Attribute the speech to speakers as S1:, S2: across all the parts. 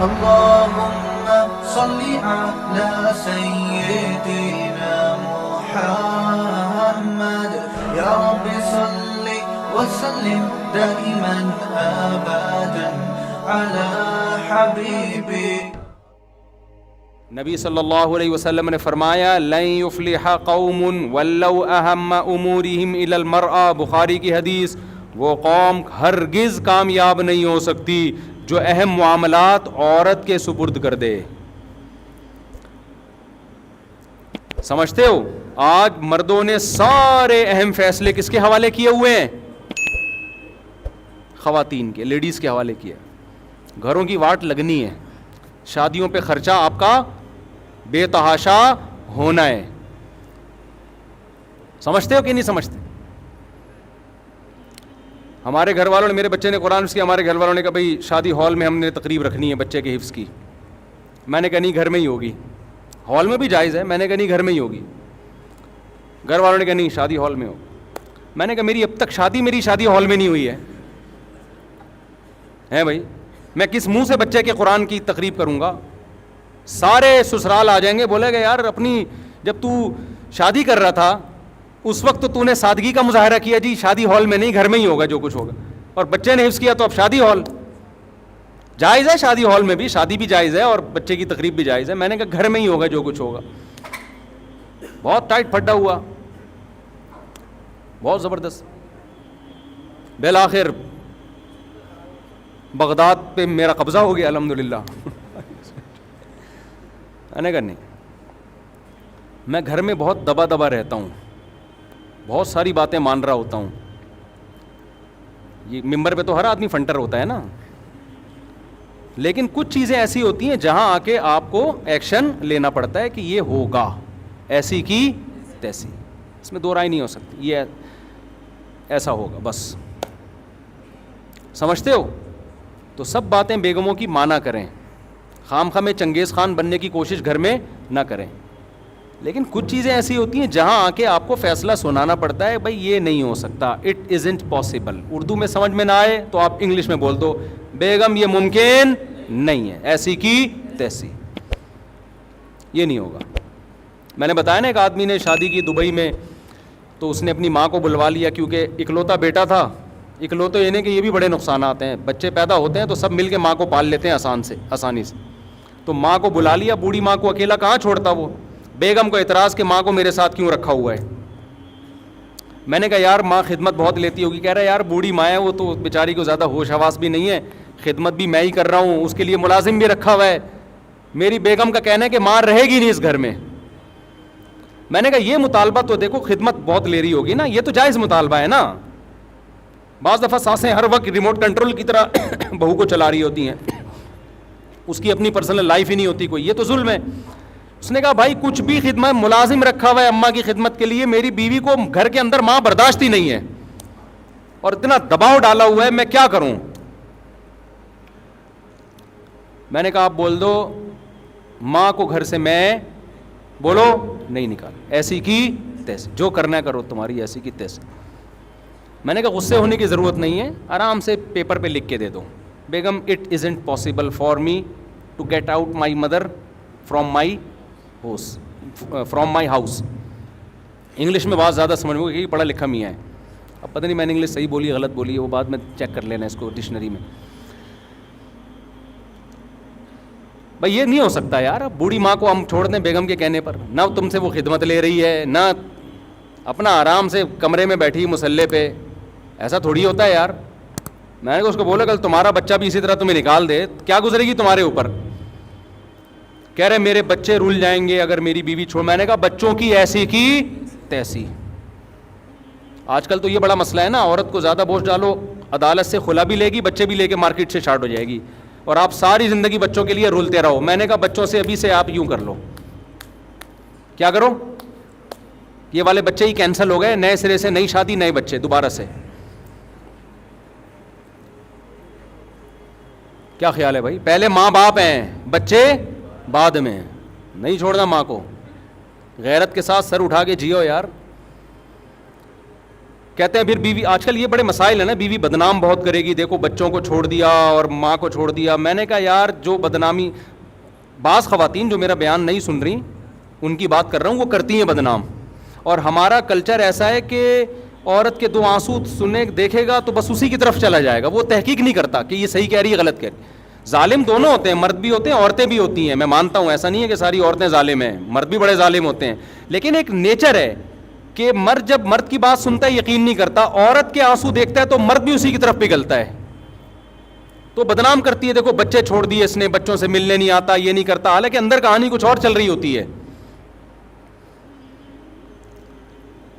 S1: اللهم صل على سيدنا محمد يا رب صل وسلم دائما ابدا على حبيبك.
S2: نبی صلی اللہ علیہ وسلم نے فرمایا لن یفلح قوم ولو اہم امورہم الی المرأة، بخاری کی حدیث، وہ قوم ہرگز کامیاب نہیں ہو سکتی جو اہم معاملات عورت کے سپرد کر دے. سمجھتے ہو آج مردوں نے سارے اہم فیصلے کس کے حوالے کیے ہوئے ہیں؟ خواتین کے، لیڈیز کے حوالے کیے. گھروں کی واٹ لگنی ہے، شادیوں پہ خرچہ آپ کا بے تحاشا ہونا ہے. سمجھتے ہو کہ نہیں سمجھتے؟ ہمارے گھر والوں نے، میرے بچے نے قرآن حفظ کیا، ہمارے گھر والوں نے کہا بھائی شادی ہال میں ہم نے تقریب رکھنی ہے بچے کے حفظ کی. میں نے کہا نہیں گھر میں ہی ہوگی. ہال میں بھی جائز ہے، میں نے کہا نہیں گھر میں ہی ہوگی. گھر والوں نے کہا نہیں شادی ہال میں ہو. میں نے کہا میری اب تک میری شادی ہال میں نہیں ہوئی ہے بھائی، میں کس منہ سے بچے کے قرآن کی تقریب کروں گا؟ سارے سسرال آ جائیں گے، بولے گا یار اپنی جب تو شادی کر رہا تھا اس وقت تو نے سادگی کا مظاہرہ کیا، جی شادی ہال میں نہیں گھر میں ہی ہوگا جو کچھ ہوگا، اور بچے نے حفظ کیا تو اب شادی ہال. جائز ہے شادی ہال میں بھی، شادی بھی جائز ہے اور بچے کی تقریب بھی جائز ہے. میں نے کہا گھر میں ہی ہوگا جو کچھ ہوگا. بہت ٹائٹ پھڈا ہوا، بہت زبردست. بالآخر بغداد پہ میرا قبضہ ہو گیا الحمدللہ. میں نے کہا نہیں، میں گھر میں بہت دبا دبا رہتا ہوں، بہت ساری باتیں مان رہا ہوتا ہوں. یہ ممبر پہ تو ہر آدمی فنٹر ہوتا ہے نا، لیکن کچھ چیزیں ایسی ہوتی ہیں جہاں آ کے آپ کو ایکشن لینا پڑتا ہے کہ یہ ہوگا، ایسی کی تیسی، اس میں دو رائے نہیں ہو سکتی، یہ ایسا ہوگا بس. سمجھتے ہو؟ تو سب باتیں بیگموں کی مانا کریں، خام خواہ میں چنگیز خان بننے کی کوشش گھر میں نہ کریں. لیکن کچھ چیزیں ایسی ہوتی ہیں جہاں آ کے آپ کو فیصلہ سنانا پڑتا ہے، بھائی یہ نہیں ہو سکتا، اٹ ازنٹ پاسبل. اردو میں سمجھ میں نہ آئے تو آپ انگلش میں بول دو بیگم یہ ممکن نہیں ہے، ایسی کی تیسی، یہ نہیں ہوگا. میں نے بتایا نا ایک آدمی نے شادی کی دبئی میں، تو اس نے اپنی ماں کو بلوا لیا کیونکہ اکلوتا بیٹا تھا. اکلوتے یہ نہیں کہ یہ بھی بڑے نقصانات ہیں، بچے پیدا ہوتے ہیں تو سب مل کے ماں کو پال لیتے ہیں آسانی سے. تو ماں کو بلا لیا، بوڑھی ماں کو اکیلا کہاں چھوڑتا وہ. بیگم کو اعتراض کہ ماں کو میرے ساتھ کیوں رکھا ہوا ہے. میں نے کہا یار ماں خدمت بہت لیتی ہوگی. کہہ رہا ہے یار بوڑھی ماں ہے، وہ تو بیچاری کو زیادہ ہوش حواس بھی نہیں ہے، خدمت بھی میں ہی کر رہا ہوں، اس کے لیے ملازم بھی رکھا ہوا ہے. میری بیگم کا کہنا ہے کہ ماں رہے گی نہیں اس گھر میں. میں نے کہا یہ مطالبہ تو دیکھو خدمت بہت لے رہی ہوگی نا، یہ تو جائز مطالبہ ہے نا. بعض دفعہ ساسیں ہر وقت ریموٹ کنٹرول کی طرح بہو کو چلا رہی ہوتی ہیں، اس کی اپنی پرسنل لائف ہی نہیں ہوتی کوئی، یہ تو ظلم ہے. اس نے کہا بھائی کچھ بھی خدمت، ملازم رکھا ہوا ہے اماں کی خدمت کے لیے، میری بیوی کو گھر کے اندر ماں برداشت ہی نہیں ہے اور اتنا دباؤ ڈالا ہوا ہے، میں کیا کروں. میں نے کہا آپ بول دو ماں کو گھر سے میں بولو نہیں نکال، ایسی کی تیسی، جو کرنا ہے کرو تمہاری ایسی کی تیسی. میں نے کہا غصے ہونے کی ضرورت نہیں ہے، آرام سے پیپر پہ لکھ کے دے دو بیگم it isn't possible for me to get out my mother from my house. English میں بات زیادہ سمجھ میں کہ پڑھا لکھا میاں ہے. اب پتہ نہیں میں نے انگلش صحیح بولی غلط بولی ہے، وہ بعد میں چیک کر لینا اس کو ڈکشنری میں. بھائی یہ نہیں ہو سکتا یار، بوڑھی ماں کو ہم چھوڑ دیں بیگم کے کہنے پر، نہ تم سے وہ خدمت لے رہی ہے، نہ اپنا آرام سے کمرے میں بیٹھی مسلے پہ. ایسا تھوڑی ہوتا ہے یار. میں نے اس کو بولا کل تمہارا بچہ بھی اسی طرح تمہیں نکال دے کیا گزرے گی تمہارے اوپر. کہہ رہے میرے بچے رول جائیں گے اگر میری بیوی چھوڑ. میں نے کہا بچوں کی ایسی کی تیسی. آج کل تو یہ بڑا مسئلہ ہے نا، عورت کو زیادہ بوجھ ڈالو عدالت سے خلا بھی لے گی، بچے بھی لے کے مارکیٹ سے شارٹ ہو جائے گی، اور آپ ساری زندگی بچوں کے لیے رولتے رہو. میں نے کہا بچوں سے ابھی سے آپ یوں کر لو. کیا کرو؟ یہ والے بچے ہی کینسل ہو گئے، نئے سرے سے نئی شادی نئے بچے دوبارہ سے. کیا خیال ہے بھائی؟ پہلے ماں باپ ہیں، بچے بعد میں. نہیں چھوڑنا ماں کو. غیرت کے ساتھ سر اٹھا کے جیو یار. کہتے ہیں پھر بیوی, آج کل یہ بڑے مسائل ہیں نا, بیوی بدنام بہت کرے گی, دیکھو بچوں کو چھوڑ دیا اور ماں کو چھوڑ دیا. میں نے کہا یار جو بدنامی, بعض خواتین جو میرا بیان نہیں سن رہی ان کی بات کر رہا ہوں, وہ کرتی ہیں بدنام. اور ہمارا کلچر ایسا ہے کہ عورت کے 2 آنسو سننے دیکھے گا تو بس اسی کی طرف چلا جائے گا, وہ تحقیق نہیں کرتا کہ یہ صحیح کہہ رہی ہے غلط کہہ رہی ہے. ظالم دونوں ہوتے ہیں, مرد بھی ہوتے ہیں عورتیں بھی ہوتی ہیں, میں مانتا ہوں, ایسا نہیں ہے کہ ساری عورتیں ظالم ہیں, مرد بھی بڑے ظالم ہوتے ہیں. لیکن ایک نیچر ہے کہ مرد جب مرد کی بات سنتا ہے یقین نہیں کرتا, عورت کے آنسو دیکھتا ہے تو مرد بھی اسی کی طرف پگھلتا ہے, تو بدنام کرتی ہے, دیکھو بچے چھوڑ دیے اس نے, بچوں سے ملنے نہیں آتا, یہ نہیں کرتا, حالانکہ اندر کہانی کچھ اور چل رہی ہوتی ہے.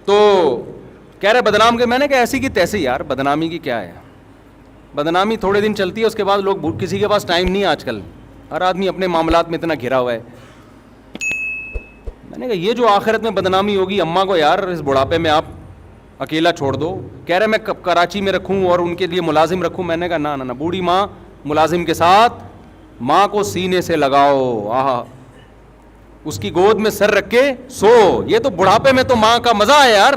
S2: تو کہہ رہے بدنام کے, میں نے کہا ایسی کی تیسی یار, بدنامی کی کیا ہے, بدنامی تھوڑے دن چلتی ہے, اس کے بعد لوگ, کسی کے پاس ٹائم نہیں ہے آج کل, ہر آدمی اپنے معاملات میں اتنا گھرا ہوا ہے. میں نے کہا یہ جو آخرت میں بدنامی ہوگی, اماں کو یار اس بڑھاپے میں آپ اکیلا چھوڑ دو. کہہ رہے میں کراچی میں رکھوں اور ان کے لیے ملازم رکھوں. میں نے کہا نہ, بوڑھی ماں ملازم کے ساتھ, ماں کو سینے سے لگاؤ, آہا, اس کی گود میں سر رکھ کے سو, یہ تو بڑھاپے میں تو ماں کا مزہ ہے یار.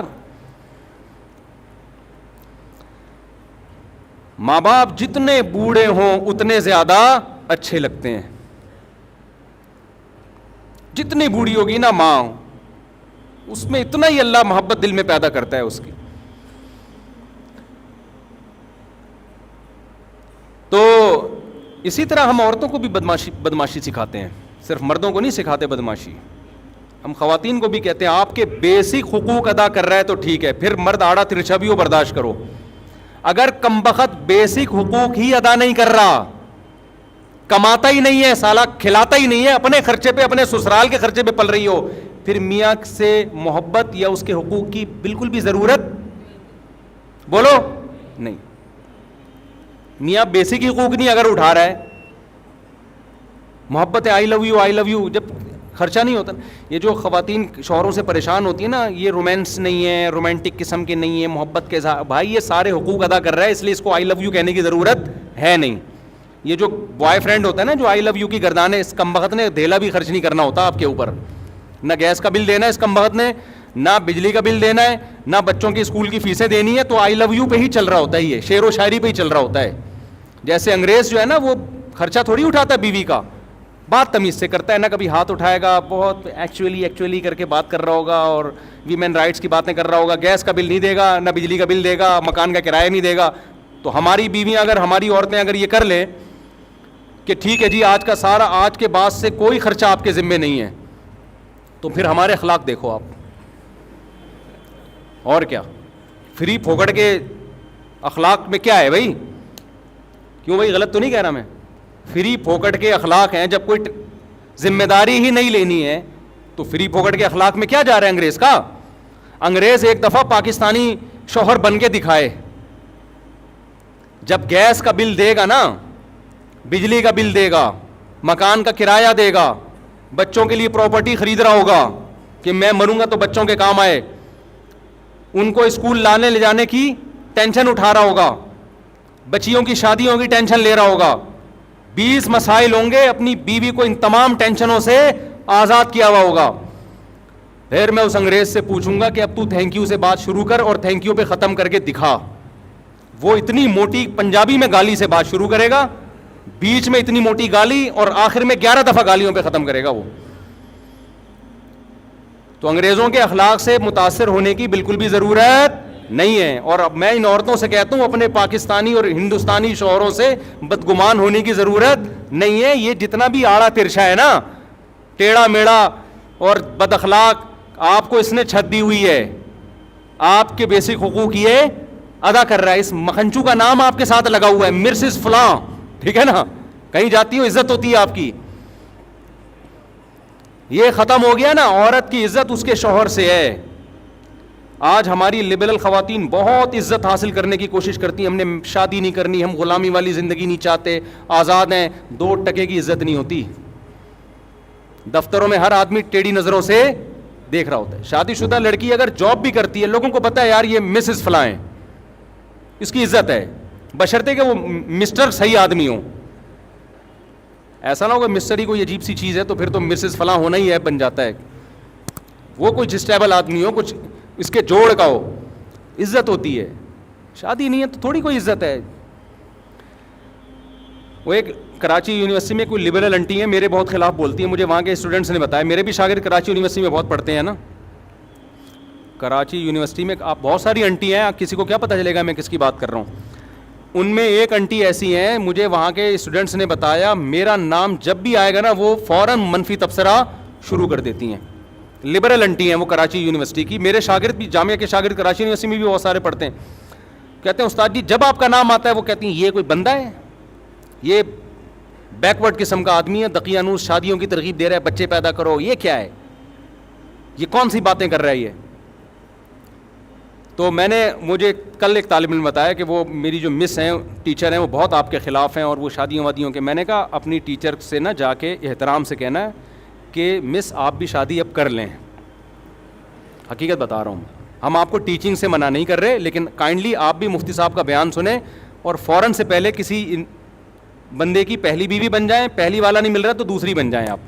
S2: ماں باپ جتنے بوڑھے ہوں اتنے زیادہ اچھے لگتے ہیں, جتنی بوڑھی ہوگی نا ماں, اس میں اتنا ہی اللہ محبت دل میں پیدا کرتا ہے اس کی. تو اسی طرح ہم عورتوں کو بھی بدماشی سکھاتے ہیں, صرف مردوں کو نہیں سکھاتے بدماشی, ہم خواتین کو بھی کہتے ہیں آپ کے بیسک حقوق ادا کر رہا ہے تو ٹھیک ہے, پھر مرد آڑا ترچھا بھی ہو برداشت کرو. اگر کمبخت بیسک حقوق ہی ادا نہیں کر رہا, کماتا ہی نہیں ہے سالہ, کھلاتا ہی نہیں ہے, اپنے خرچے پہ, اپنے سسرال کے خرچے پہ پل رہی ہو, پھر میاں سے محبت یا اس کے حقوق کی بالکل بھی ضرورت بولو نہیں. میاں بیسک حقوق نہیں اگر اٹھا رہا ہے, محبت ہے, آئی love you, I love you, جب خرچہ نہیں ہوتا. یہ جو خواتین شوہروں سے پریشان ہوتی ہیں نا, یہ رومانس نہیں ہے, رومانٹک قسم کے نہیں ہے, محبت کے ساتھ, بھائی یہ سارے حقوق ادا کر رہا ہے, اس لیے اس کو آئی لو یو کہنے کی ضرورت ہے نہیں. یہ جو بوائے فرینڈ ہوتا ہے نا جو آئی لو یو کی گردانے, اس کمبخت نے دھیلا بھی خرچ نہیں کرنا ہوتا آپ کے اوپر, نہ گیس کا بل دینا ہے اس کمبخت نے, نہ بجلی کا بل دینا ہے, نہ بچوں کی اسکول کی فیسیں دینی ہے, تو آئی لو یو پہ ہی چل رہا ہوتا ہے, یہ شعر و شاعری پہ ہی چل رہا ہوتا ہے. جیسے انگریز جو ہے نا وہ خرچہ تھوڑی اٹھاتا ہے بیوی کا, بات تمیز سے کرتا ہے, نہ کبھی ہاتھ اٹھائے گا, بہت ایکچولی کر کے بات کر رہا ہوگا اور ویمن رائٹس کی باتیں کر رہا ہوگا, گیس کا بل نہیں دے گا, نہ بجلی کا بل دے گا, مکان کا کرایہ نہیں دے گا. تو ہماری بیویاں اگر, ہماری عورتیں اگر یہ کر لیں کہ ٹھیک ہے جی آج کا سارا, آج کے بعد سے کوئی خرچہ آپ کے ذمے نہیں ہے, تو پھر ہمارے اخلاق دیکھو آپ, اور کیا فری پھوکڑ کے اخلاق میں کیا ہے بھائی, کیوں بھائی غلط تو نہیں کہہ رہا میں, فری پھوکٹ کے اخلاق ہیں. جب کوئی ذمہ داری ہی نہیں لینی ہے تو فری پھوکٹ کے اخلاق میں کیا جا رہا ہے انگریز کا. انگریز ایک دفعہ پاکستانی شوہر بن کے دکھائے, جب گیس کا بل دے گا نا, بجلی کا بل دے گا, مکان کا کرایہ دے گا, بچوں کے لیے پراپرٹی خرید رہا ہوگا کہ میں مروں گا تو بچوں کے کام آئے, ان کو اسکول لانے لے جانے کی ٹینشن اٹھا رہا ہوگا, بچیوں کی شادیوں کی ٹینشن لے رہا ہوگا, 20 مسائل ہوں گے, اپنی بیوی کو ان تمام ٹینشنوں سے آزاد کیا ہوا ہوگا. پھر میں اس انگریز سے پوچھوں گا کہ اب تو تھینک یو سے بات شروع کر اور تھینک یو پہ ختم کر کے دکھا. وہ اتنی موٹی پنجابی میں گالی سے بات شروع کرے گا, بیچ میں اتنی موٹی گالی, اور آخر میں 11 دفعہ گالیوں پہ ختم کرے گا وہ. تو انگریزوں کے اخلاق سے متاثر ہونے کی بالکل بھی ضرورت نہیں ہے. اور اب میں ان عورتوں سے کہتا ہوں اپنے پاکستانی اور ہندوستانی شوہروں سے بدگمان ہونے کی ضرورت نہیں ہے. یہ جتنا بھی آڑا ترچھا ہے نا, ٹیڑھا میڑا اور بد اخلاق, آپ کو اس نے چھت دی ہوئی ہے, آپ کے بیسک حقوق یہ ادا کر رہا ہے. اس مکھنچو کا نام آپ کے ساتھ لگا ہوا ہے, مرسز فلاں, ٹھیک ہے نا, کہیں جاتی ہو عزت ہوتی ہے آپ کی. یہ ختم ہو گیا نا, عورت کی عزت اس کے شوہر سے ہے. آج ہماری لبرل خواتین بہت عزت حاصل کرنے کی کوشش کرتی ہیں, ہم نے شادی نہیں کرنی, ہم غلامی والی زندگی نہیں چاہتے, آزاد ہیں. 2 ٹکے کی عزت نہیں ہوتی. دفتروں میں ہر آدمی ٹیڑھی نظروں سے دیکھ رہا ہوتا ہے. شادی شدہ لڑکی اگر جاب بھی کرتی ہے, لوگوں کو پتا ہے یار یہ مسز فلاں ہے, اس کی عزت ہے, بشرطے کہ وہ مسٹر صحیح آدمی ہو. ایسا نہ ہوگا مسٹر ہی کوئی عجیب سی چیز ہے تو پھر تو مسز فلاں ہونا ہی ہے بن جاتا ہے. وہ کوئی جسٹیبل آدمی ہو, کچھ اس کے جوڑ کا ہو. عزت ہوتی ہے. شادی نہیں ہے تو تھوڑی کوئی عزت ہے. وہ ایک کراچی یونیورسٹی میں کوئی لبرل انٹی ہیں, میرے بہت خلاف بولتی ہیں, مجھے وہاں کے اسٹوڈنٹس نے بتایا, میرے بھی شاگرد کراچی یونیورسٹی میں بہت پڑھتے ہیں نا. کراچی یونیورسٹی میں آپ بہت ساری انٹی ہیں, کسی کو کیا پتہ چلے گا میں کس کی بات کر رہا ہوں. ان میں ایک انٹی ایسی ہیں, مجھے وہاں کے اسٹوڈنٹس نے بتایا, میرا نام جب بھی آئے گا نا وہ فوراً منفی تبصرہ شروع کر دیتی ہیں. لبرل انٹی ہیں وہ کراچی یونیورسٹی کی. میرے شاگرد بھی, جامعہ کے شاگرد کراچی یونیورسٹی میں بھی بہت سارے پڑھتے ہیں. کہتے ہیں استاد جی جب آپ کا نام آتا ہے وہ کہتی ہیں یہ کوئی بندہ ہے, یہ بیکورڈ قسم کا آدمی ہے, دقیانوس شادیوں کی ترغیب دے رہا ہے, بچے پیدا کرو, یہ کیا ہے, یہ کون سی باتیں کر رہا ہے یہ. تو مجھے کل ایک طالب علم بتایا کہ وہ میری جو مس ہیں, ٹیچر ہیں, وہ بہت آپ کے خلاف ہیں اور وہ شادیوں وادیوں کے. میں نے کہا اپنی ٹیچر سے نا جا کے احترام سے کہنا ہے کہ مس آپ بھی شادی اب کر لیں. حقیقت بتا رہا ہوں, ہم آپ کو ٹیچنگ سے منع نہیں کر رہے, لیکن کائنڈلی آپ بھی مفتی صاحب کا بیان سنیں اور فوراً سے پہلے کسی بندے کی پہلی بیوی بن جائیں. پہلی والا نہیں مل رہا تو دوسری بن جائیں آپ,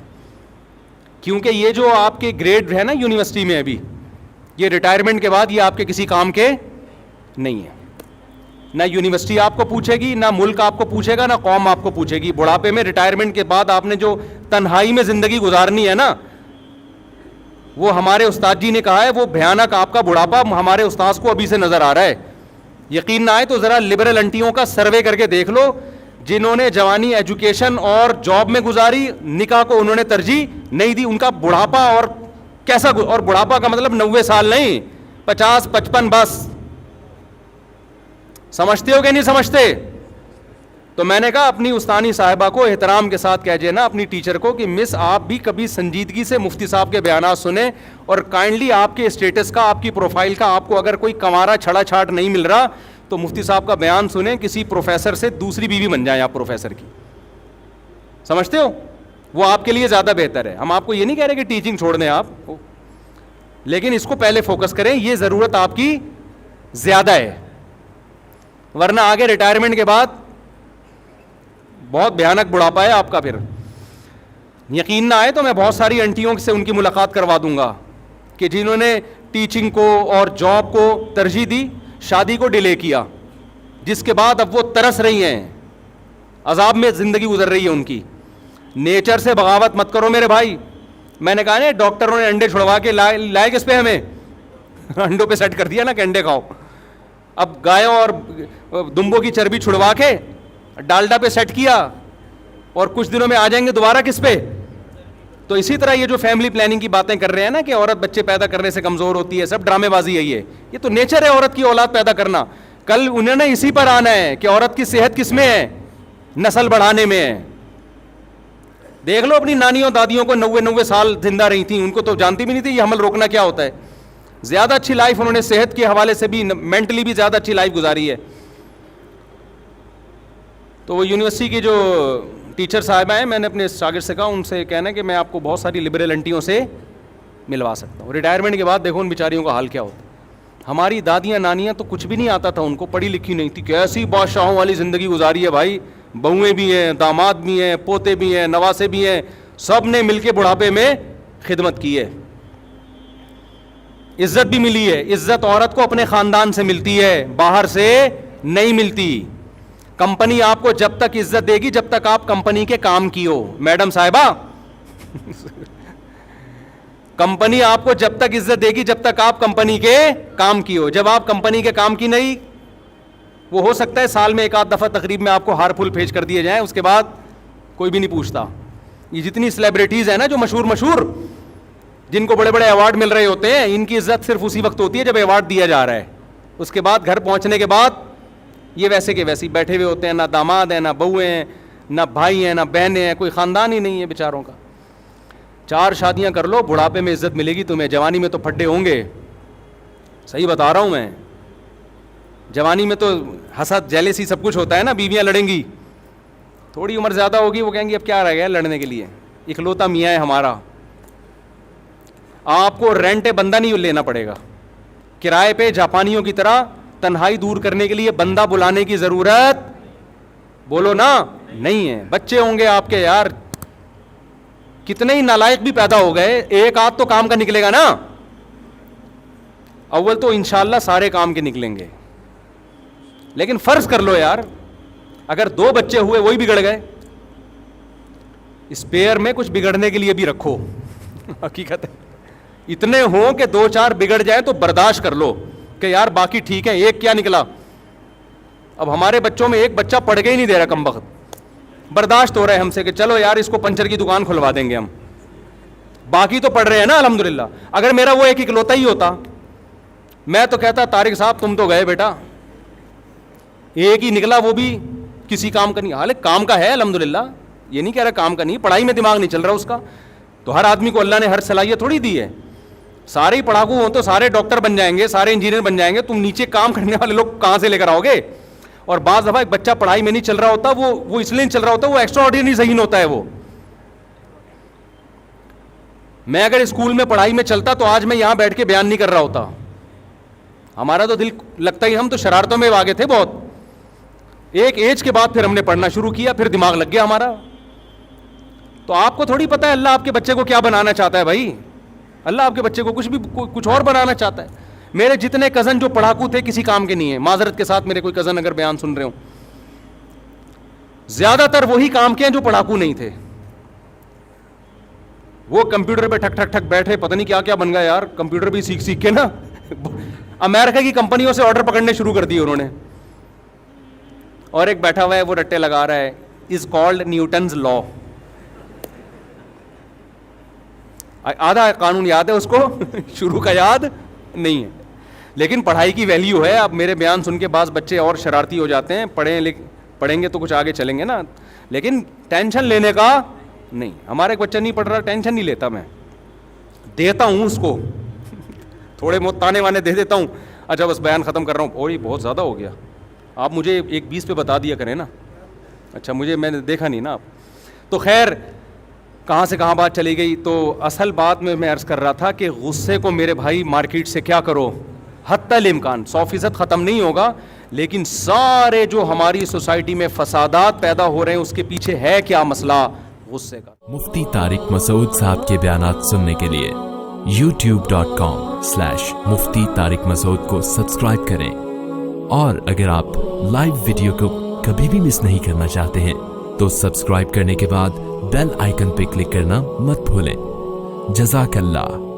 S2: کیونکہ یہ جو آپ کے گریڈ ہے نا یونیورسٹی میں ابھی, یہ ریٹائرمنٹ کے بعد یہ آپ کے کسی کام کے نہیں ہے. نہ یونیورسٹی آپ کو پوچھے گی, نہ ملک آپ کو پوچھے گا, نہ قوم آپ کو پوچھے گی. بڑھاپے میں ریٹائرمنٹ کے بعد آپ نے جو تنہائی میں زندگی گزارنی ہے نا, وہ ہمارے استاد جی نے کہا ہے وہ بھیانک آپ کا بڑھاپا ہمارے استاذ کو ابھی سے نظر آ رہا ہے. یقین نہ آئے تو ذرا لبرل انٹیوں کا سروے کر کے دیکھ لو, جنہوں نے جوانی ایجوکیشن اور جاب میں گزاری, نکاح کو انہوں نے ترجیح نہیں دی, ان کا بڑھاپا اور کیسا, اور بڑھاپا کا مطلب 90 سال نہیں, 50 55 بس. سمجھتے ہو کہ نہیں سمجھتے؟ تو میں نے کہا اپنی استانی صاحبہ کو احترام کے ساتھ کہہ نا اپنی ٹیچر کو کہ مس آپ بھی کبھی سنجیدگی سے مفتی صاحب کے بیانات سنیں, اور کائنڈلی آپ کے اسٹیٹس کا, آپ کی پروفائل کا, آپ کو اگر کوئی کمارا چھڑا چھاٹ نہیں مل رہا تو مفتی صاحب کا بیان سنیں, کسی پروفیسر سے دوسری بیوی بن جائیں آپ پروفیسر کی. سمجھتے ہو؟ وہ آپ کے لیے زیادہ بہتر ہے. ہم آپ کو یہ نہیں کہہ رہے کہ ٹیچنگ چھوڑ دیں آپ, لیکن اس کو پہلے فوکس کریں, یہ ضرورت آپ کی زیادہ ہے, ورنہ آگے ریٹائرمنٹ کے بعد بہت بھیانک بڑھاپا ہے آپ کا. پھر یقین نہ آئے تو میں بہت ساری انٹیوں سے ان کی ملاقات کروا دوں گا کہ جنہوں نے ٹیچنگ کو اور جاب کو ترجیح دی, شادی کو ڈیلے کیا, جس کے بعد اب وہ ترس رہی ہیں, عذاب میں زندگی گزر رہی ہے ان کی. نیچر سے بغاوت مت کرو میرے بھائی. میں نے کہا نا ڈاکٹروں نے انڈے چھڑوا کے لائے کس پہ, ہمیں انڈوں پہ سیٹ کر دیا نا کہ انڈے کھاؤ. اب گایوں اور دمبوں کی چربی چھڑوا کے ڈالڈا پہ سیٹ کیا, اور کچھ دنوں میں آ جائیں گے دوبارہ کس پہ. تو اسی طرح یہ جو فیملی پلاننگ کی باتیں کر رہے ہیں نا کہ عورت بچے پیدا کرنے سے کمزور ہوتی ہے, سب ڈرامے بازی ہے. یہ تو نیچر ہے عورت کی اولاد پیدا کرنا. کل انہوں نے اسی پر آنا ہے کہ عورت کی صحت کس میں ہے, نسل بڑھانے میں ہے. دیکھ لو اپنی نانیوں دادیوں کو 90 سال زندہ رہی تھیں, ان کو تو جانتی بھی نہیں تھی یہ حمل روکنا کیا ہوتا ہے. زیادہ اچھی لائف انہوں نے صحت کے حوالے سے بھی, مینٹلی بھی زیادہ اچھی لائف گزاری ہے. تو وہ یونیورسٹی کی جو ٹیچر صاحبہ ہیں, میں نے اپنے شاگرد سے کہا ان سے کہنا کہ میں آپ کو بہت ساری لبرل انٹیوں سے ملوا سکتا ہوں. ریٹائرمنٹ کے بعد دیکھو ان بیچاریوں کا حال کیا ہوتا ہے. ہماری دادیاں نانیاں تو کچھ بھی نہیں آتا تھا ان کو, پڑھی لکھی نہیں تھی, کیسی بادشاہوں والی زندگی گزاری ہے بھائی. بہویں بھی ہیں, داماد بھی ہیں, پوتے بھی ہیں, نواسے بھی ہیں, سب نے مل کے بڑھاپے میں خدمت کی ہے. عزت بھی ملی ہے. عزت عورت کو اپنے خاندان سے ملتی ہے, باہر سے نہیں ملتی. کمپنی آپ کو جب تک عزت دے گی جب تک آپ کمپنی کے کام کی ہو. میڈم صاحبہ کمپنی آپ کو جب تک عزت دے گی جب تک آپ کمپنی کے کام کی ہو. جب آپ کمپنی کے کام کی نہیں, وہ ہو سکتا ہے سال میں ایک آدھ دفعہ تقریب میں آپ کو ہار پھول بھیج کر دیے جائیں, اس کے بعد کوئی بھی نہیں پوچھتا. یہ جتنی سیلیبریٹیز ہیں نا جو مشہور جن کو بڑے بڑے ایوارڈ مل رہے ہوتے ہیں, ان کی عزت صرف اسی وقت ہوتی ہے جب ایوارڈ دیا جا رہا ہے. اس کے بعد گھر پہنچنے کے بعد یہ ویسے کے ویسے بیٹھے ہوئے ہوتے ہیں, نہ داماد ہیں, نہ بہویں ہیں, نہ بھائی ہیں, نہ بہنیں ہیں, کوئی خاندان ہی نہیں ہے بیچاروں کا. 4 شادیاں کر لو, بڑھاپے میں عزت ملے گی تمہیں. جوانی میں تو پھڈے ہوں گے, صحیح بتا رہا ہوں میں. جوانی میں تو حسد جیلسی سب کچھ ہوتا ہے نا, بیویاں لڑیں گی. تھوڑی عمر زیادہ ہوگی وہ کہیں گی اب کیا رہ گیا لڑنے کے لیے, اکلوتا میاں ہے ہمارا. آپ کو رینٹ بندہ نہیں لینا پڑے گا, کرائے پہ جاپانیوں کی طرح تنہائی دور کرنے کے لیے بندہ بلانے کی ضرورت بولو نا نہیں ہے. بچے ہوں گے آپ کے یار, کتنے ہی نالائق بھی پیدا ہو گئے, ایک آدھ تو کام کا نکلے گا نا. اول تو انشاءاللہ سارے کام کے نکلیں گے, لیکن فرض کر لو یار اگر 2 بچے ہوئے وہی بگڑ گئے, اسپیئر میں کچھ بگڑنے کے لیے بھی رکھو. حقیقت ہے اتنے ہوں کہ 2-4 بگڑ جائے تو برداشت کر لو کہ یار باقی ٹھیک ہے, ایک کیا نکلا. اب ہمارے بچوں میں ایک بچہ پڑھ کے ہی نہیں دے رہا کمبخت, برداشت ہو رہا ہے ہم سے کہ چلو یار اس کو پنچر کی دکان کھلوا دیں گے ہم, باقی تو پڑھ رہے ہیں نا الحمدللہ. اگر میرا وہ ایک اکلوتا ہی ہوتا میں تو کہتا طارق صاحب تم تو گئے بیٹا, ایک ہی نکلا وہ بھی کسی کام کا نہیں. حالانکہ کام کا ہے الحمدللہ, یہ نہیں کہہ رہا کام کا نہیں, پڑھائی میں دماغ نہیں چل رہا اس کا. تو ہر آدمی کو اللہ نے ہر صلاحیت تھوڑی دی ہے. سارے ہی پڑھاکو ہوں تو سارے ڈاکٹر بن جائیں گے, سارے انجینئر بن جائیں گے, تم نیچے کام کرنے والے لوگ کہاں سے لے کر آؤ گے. اور بعض دفعہ ایک بچہ پڑھائی میں نہیں چل رہا ہوتا, وہ اس لیے نہیں چل رہا ہوتا, وہ ایکسٹرا آرڈینری ذہین ہوتا ہے. وہ میں اگر اسکول میں پڑھائی میں چلتا تو آج میں یہاں بیٹھ کے بیان نہیں کر رہا ہوتا. ہمارا تو دل لگتا ہی, ہم تو شرارتوں میں آگے تھے بہت. ایک ایج کے بعد پھر ہم نے پڑھنا شروع کیا, پھر دماغ لگ گیا ہمارا. تو آپ کو تھوڑی پتہ ہے اللہ آپ کے بچے کو کیا بنانا چاہتا ہے بھائی. اللہ آپ کے بچے کو کچھ اور بنانا چاہتا ہے. میرے جتنے کزن جو پڑھاکو تھے کسی کام کے نہیں ہیں, معذرت کے ساتھ میرے کوئی کزن اگر بیان سن رہے ہوں, زیادہ تر وہی کام کے ہیں جو پڑھاکو نہیں تھے. وہ کمپیوٹر پہ ٹھک ٹھک ٹھک بیٹھے, پتہ نہیں کیا کیا بن گیا یار, کمپیوٹر بھی سیکھ کے نا امریکہ کی کمپنیوں سے آرڈر پکڑنے شروع کر دیے انہوں نے. اور ایک بیٹھا ہوا ہے وہ رٹے لگا رہا ہے, از کالڈ نیوٹنز لا. آدھا قانون یاد ہے اس کو, شروع کا یاد نہیں ہے, لیکن پڑھائی کی ویلیو ہے. اب میرے بیان سن کے بعض بچے اور شرارتی ہو جاتے ہیں, پڑھیں گے تو کچھ آگے چلیں گے نا, لیکن ٹینشن لینے کا نہیں. ہمارا ایک بچہ نہیں پڑھ رہا, ٹینشن نہیں لیتا, میں دیتا ہوں اس کو تھوڑے بہت تانے وانے دے دیتا ہوں. اچھا بس بیان ختم کر رہا ہوں, اور یہ بہت زیادہ ہو گیا, آپ مجھے 1:20 پہ بتا دیا کریں نا. اچھا میں نے دیکھا نہیں نا آپ. تو خیر کہاں سے کہاں بات چلی گئی. تو اصل بات میں عرض کر رہا تھا کہ غصے کو میرے بھائی مارکیٹ سے کیا کرو, حتی الامکان 100% ختم نہیں ہوگا, لیکن سارے جو ہماری سوسائٹی میں فسادات پیدا ہو رہے ہیں اس کے پیچھے ہے کیا مسئلہ, غصے کا.
S3: مفتی طارق مسعود صاحب کے بیانات سننے کے لیے youtube.com/مفتی طارق مسعود کو سبسکرائب کریں, اور اگر آپ لائیو ویڈیو کو کبھی بھی مس نہیں کرنا چاہتے ہیں تو سبسکرائب کرنے کے بعد بیل آئیکن پہ کلک کرنا مت بھولیں. جزاک اللہ.